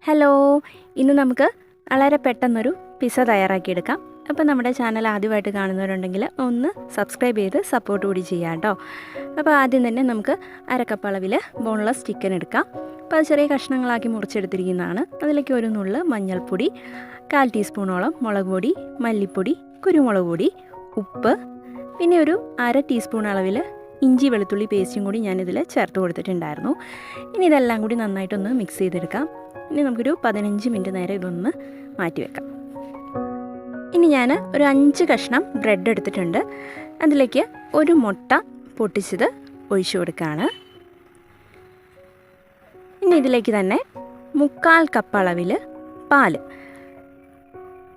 Hello, ഇന്ന് നമുക്ക് വളരെ പെട്ടെന്നൊരു പിസ്സ തയ്യാറാക്കിയെടുക്കാം. അപ്പോൾ നമ്മുടെ ചാനൽ ആദ്യമായിട്ട് കാണുന്നവരുണ്ടെങ്കിൽ ഒന്ന് സബ്സ്ക്രൈബ് ചെയ്ത് സപ്പോർട്ട് കൂടി ചെയ്യാം കേട്ടോ. അപ്പോൾ ആദ്യം തന്നെ നമുക്ക് അരക്കപ്പ് അളവിൽ ബോൺലെസ് ചിക്കൻ എടുക്കാം. അപ്പോൾ അത് ചെറിയ കഷ്ണങ്ങളാക്കി മുറിച്ചെടുത്തിരിക്കുന്നതാണ്. അതിലേക്ക് ഒരു നുള്ള് മഞ്ഞൾപ്പൊടി, 1/4 ടീസ്പൂണോളം മുളക് പൊടി, മല്ലിപ്പൊടി, കുരുമുളക് പൊടി, ഉപ്പ്, പിന്നെ ഒരു 1/2 ടീസ്പൂൺ അളവിൽ ഇഞ്ചി വെളുത്തുള്ളി പേസ്റ്റും കൂടി ഞാനിതിൽ ചേർത്ത് കൊടുത്തിട്ടുണ്ടായിരുന്നു. ഇനി ഇതെല്ലാം കൂടി നന്നായിട്ടൊന്ന് മിക്സ് ചെയ്തെടുക്കാം. ഇനി നമുക്കൊരു 15 മിനിറ്റ് നേരം ഇതൊന്ന് മാറ്റി വെക്കാം. ഇനി ഞാൻ ഒരു 5 കഷ്ണം ബ്രെഡ് എടുത്തിട്ടുണ്ട്. അതിലേക്ക് ഒരു മുട്ട പൊട്ടിച്ചത് ഒഴിച്ചു കൊടുക്കുകയാണ്. ഇനി ഇതിലേക്ക് തന്നെ 1/4 കപ്പ് അളവിൽ പാൽ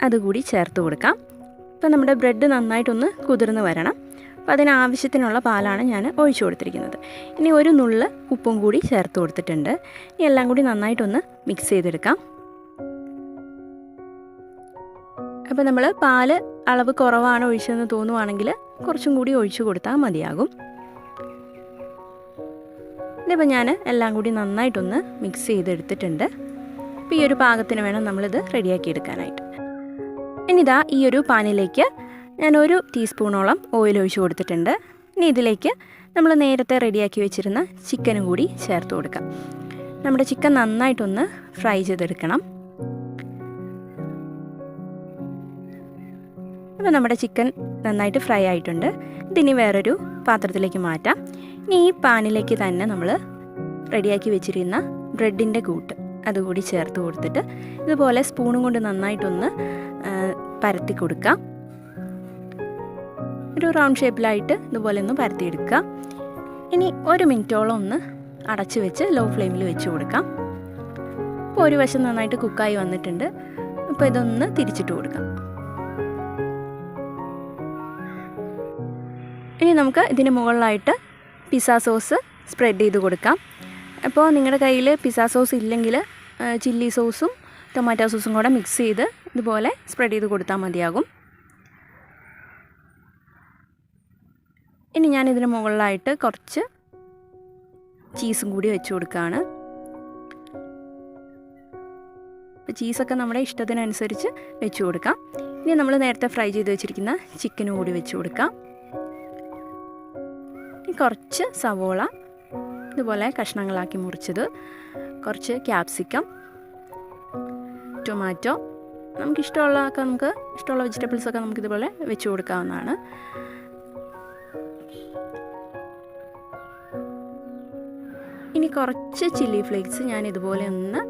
അതുകൂടി ചേർത്ത് കൊടുക്കാം. അപ്പോൾ നമ്മുടെ ബ്രെഡ് നന്നായിട്ടൊന്ന് കുതിർന്ന് വരണം. അപ്പോൾ അതിനാവശ്യത്തിനുള്ള പാലാണ് ഞാൻ ഒഴിച്ചു കൊടുത്തിരിക്കുന്നത്. ഇനി ഒരു നുള്ള് ഉപ്പും കൂടി ചേർത്ത് കൊടുത്തിട്ടുണ്ട്. ഇനി എല്ലാം കൂടി നന്നായിട്ടൊന്ന് മിക്സ് ചെയ്തെടുക്കാം. അപ്പോൾ നമ്മൾ പാൽ അളവ് കുറവാണ് ഒഴിച്ചതെന്ന് തോന്നുവാണെങ്കിൽ കുറച്ചും കൂടി ഒഴിച്ചു കൊടുത്താൽ മതിയാകും. ഇതിപ്പോൾ ഞാൻ എല്ലാം കൂടി നന്നായിട്ടൊന്ന് മിക്സ് ചെയ്തെടുത്തിട്ടുണ്ട്. അപ്പോൾ ഈ ഒരു പാകത്തിന് വേണം നമ്മളിത് റെഡിയാക്കി എടുക്കാനായിട്ട്. ഇനി ഇതാ ഈ ഒരു പാനിലേക്ക് ഞാൻ 1 ടീസ്പൂണോളം ഓയിൽ ഒഴിച്ച് കൊടുത്തിട്ടുണ്ട്. ഇനി ഇതിലേക്ക് നമ്മൾ നേരത്തെ റെഡിയാക്കി വെച്ചിരുന്ന ചിക്കനും കൂടി ചേർത്ത് കൊടുക്കാം. നമ്മുടെ ചിക്കൻ നന്നായിട്ടൊന്ന് ഫ്രൈ ചെയ്തെടുക്കണം. അപ്പോൾ നമ്മുടെ ചിക്കൻ നന്നായിട്ട് ഫ്രൈ ആയിട്ടുണ്ട്. ഇതിനി വേറൊരു പാത്രത്തിലേക്ക് മാറ്റാം. ഇനി ഈ പാനിലേക്ക് തന്നെ നമ്മൾ റെഡിയാക്കി വെച്ചിരുന്ന ബ്രെഡിൻ്റെ കൂട്ട് അതുകൂടി ചേർത്ത് കൊടുത്തിട്ട് ഇതുപോലെ സ്പൂണും കൊണ്ട് നന്നായിട്ടൊന്ന് പരത്തി കൊടുക്കാം. ഒരു റൗണ്ട് ഷേപ്പിലായിട്ട് ഇതുപോലെ ഒന്ന് പരത്തിയെടുക്കുക. ഇനി 1 മിനിറ്റോളം ഒന്ന് അടച്ച് വെച്ച് ലോ ഫ്ലെയിമിൽ വെച്ച് കൊടുക്കാം. ഇപ്പോൾ ഒരു വശം നന്നായിട്ട് കുക്കായി വന്നിട്ടുണ്ട്. അപ്പോൾ ഇതൊന്ന് തിരിച്ചിട്ട് കൊടുക്കാം. ഇനി നമുക്ക് ഇതിന് മുകളിലായിട്ട് പിസ്സ സോസ് സ്പ്രെഡ് ചെയ്ത് കൊടുക്കാം. അപ്പോൾ നിങ്ങളുടെ കയ്യിൽ പിസ്സ സോസ് ഇല്ലെങ്കിൽ ചില്ലി സോസും ടൊമാറ്റോ സോസും കൂടെ മിക്സ് ചെയ്ത് ഇതുപോലെ സ്പ്രെഡ് ചെയ്ത് കൊടുത്താൽ മതിയാകും. ഇനി ഞാനിതിന് മുകളിലായിട്ട് കുറച്ച് ചീസും കൂടി വെച്ച് കൊടുക്കുകയാണ്. അപ്പോൾ ചീസൊക്കെ നമ്മുടെ ഇഷ്ടത്തിനനുസരിച്ച് വെച്ച് കൊടുക്കാം. ഇനി നമ്മൾ നേരത്തെ ഫ്രൈ ചെയ്ത് വെച്ചിരിക്കുന്ന ചിക്കനും കൂടി വെച്ച് കൊടുക്കാം. ഇനി കുറച്ച് സവോള ഇതുപോലെ കഷ്ണങ്ങളാക്കി മുറിച്ചത്, കുറച്ച് ക്യാപ്സിക്കം, ടൊമാറ്റോ, ഇഷ്ടമുള്ള വെജിറ്റബിൾസൊക്കെ നമുക്കിതുപോലെ വെച്ച് കൊടുക്കാവുന്നതാണ്. ഇനി കുറച്ച് ചില്ലി ഫ്ലേക്സ് ഞാൻ ഇതുപോലെ ഒന്ന്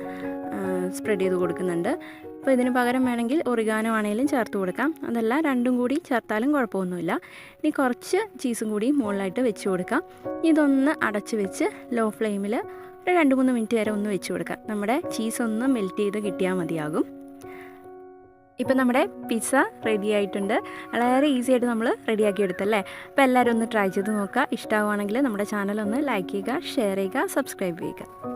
സ്പ്രെഡ് ചെയ്ത് കൊടുക്കുന്നുണ്ട്. അപ്പോൾ ഇതിന് പകരം വേണമെങ്കിൽ ഒറിഗാനോ ആണെങ്കിലും ചേർത്ത് കൊടുക്കാം. അതല്ല രണ്ടും കൂടി ചേർത്താലും കുഴപ്പമൊന്നുമില്ല. ഇനി കുറച്ച് ചീസും കൂടി മുകളിലായിട്ട് വെച്ച് കൊടുക്കാം. ഇതൊന്ന് അടച്ച് വെച്ച് ലോ ഫ്ലെയിമിൽ ഒരു 2-3 മിനിറ്റ് വരെ ഒന്ന് വെച്ച് കൊടുക്കാം. നമ്മുടെ ചീസ് ഒന്ന് മെൽറ്റ് ചെയ്ത് കിട്ടിയാൽ മതിയാകും. ഇപ്പം നമ്മുടെ പിസ്സ റെഡി ആയിട്ടുണ്ട്. വളരെ ഈസി ആയിട്ട് നമ്മൾ റെഡിയാക്കി എടുത്തല്ലേ. അപ്പോൾ എല്ലാവരും ഒന്ന് ട്രൈ ചെയ്ത് നോക്കുക. ഇഷ്ടമാവുകയാണെങ്കിൽ നമ്മുടെ ചാനൽ ഒന്ന് ലൈക്ക് ചെയ്യുക, ഷെയർ ചെയ്യുക, സബ്സ്ക്രൈബ് ചെയ്യുക.